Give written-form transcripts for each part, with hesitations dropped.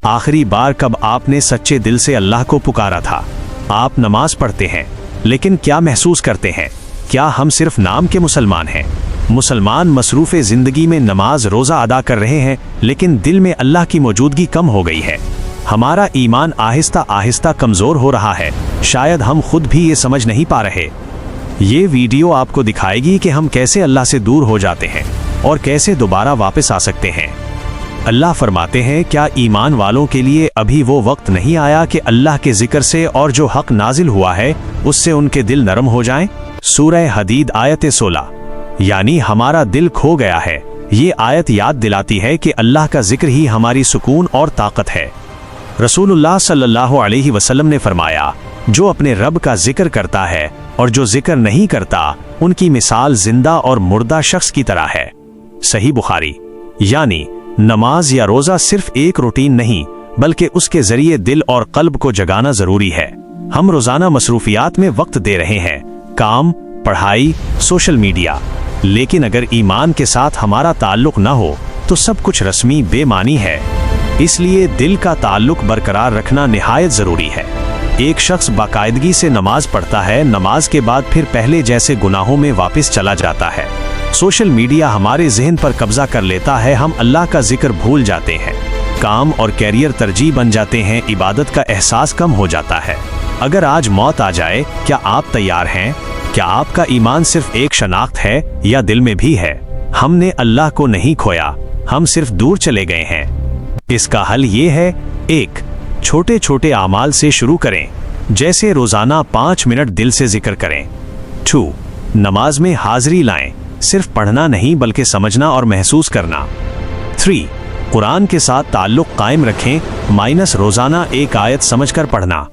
आखिरी बार कब आपने सच्चे दिल से अल्लाह को पुकारा था? आप नमाज पढ़ते हैं, लेकिन क्या महसूस करते हैं? क्या हम सिर्फ नाम के मुसलमान हैं? मुसलमान मसरूफ़े ज़िंदगी में नमाज रोज़ा अदा कर रहे हैं, लेकिन दिल में अल्लाह की मौजूदगी कम हो गई है। हमारा ईमान आहिस्ता आहिस्ता कमज़ोर हो रहा है, शायद हम खुद भी ये समझ नहीं पा रहे। ये वीडियो आपको दिखाएगी कि हम कैसे अल्लाह से दूर हो जाते हैं और कैसे दोबारा वापस आ सकते हैं। अल्लाह फरमाते हैं, क्या ईमान वालों के लिए अभी वो वक्त नहीं आया कि अल्लाह के जिक्र से और जो हक नाजिल हुआ है उससे उनके दिल नरम हो जाएं? सूरह हदीद आयत 16। यानी हमारा दिल खो गया है। ये आयत याद दिलाती है कि अल्लाह का जिक्र ही हमारी सुकून और ताकत है। रसूलुल्लाह सल्लल्लाहु अलैहि वसल्लम ने फरमाया, जो अपने रब का जिक्र करता है और जो जिक्र नहीं करता, उनकी मिसाल जिंदा और मुर्दा शख्स की तरह है। सही बुखारी। यानी नमाज या रोज़ा सिर्फ एक रूटीन नहीं, बल्कि उसके जरिए दिल और कल्ब को जगाना जरूरी है। हम रोज़ाना मसरूफियात में वक्त दे रहे हैं, काम, पढ़ाई, सोशल मीडिया, लेकिन अगर ईमान के साथ हमारा ताल्लुक न हो तो सब कुछ रस्मी बेमानी है। इसलिए दिल का ताल्लुक बरकरार रखना निहायत ज़रूरी है। एक शख्स बाकायदगी से नमाज पढ़ता है, नमाज के बाद फिर पहले जैसे गुनाहों में वापस चला जाता है। सोशल मीडिया हमारे जहन पर कब्जा कर लेता है, हम अल्लाह का जिक्र भूल जाते हैं, काम और कैरियर तरजीह बन जाते हैं, इबादत का एहसास कम हो जाता है। अगर आज मौत आ जाए, क्या आप तैयार हैं? क्या आपका ईमान सिर्फ एक शनाख्त है या दिल में भी है? हमने अल्लाह को नहीं खोया, हम सिर्फ दूर चले गए हैं। इसका हल ये है, 1. छोटे छोटे आमाल से शुरू करें, जैसे रोजाना 5 मिनट दिल से जिक्र करें। 2. नमाज में हाजिरी लाएं, सिर्फ पढ़ना नहीं बल्कि समझना और महसूस करना। 3. कुरान के साथ ताल्लुक कायम रखें, माइनस रोजाना एक आयत समझकर पढ़ना।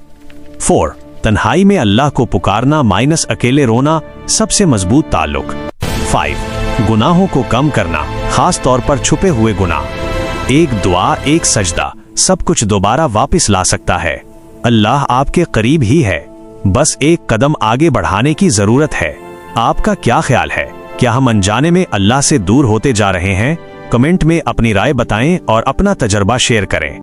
4. तन्हाई में अल्लाह को पुकारना, माइनस अकेले रोना, सबसे मजबूत ताल्लुक। 5. गुनाहों को कम करना, खास तौर पर छुपे हुए गुनाह। एक दुआ, एक सजदा, सब कुछ दोबारा वापस ला सकता है। अल्लाह आपके करीब ही है, बस एक कदम आगे बढ़ाने की जरूरत है। आपका क्या ख्याल है? क्या हम अनजाने में अल्लाह से दूर होते जा रहे हैं? कमेंट में अपनी राय बताएं और अपना तजर्बा शेयर करें।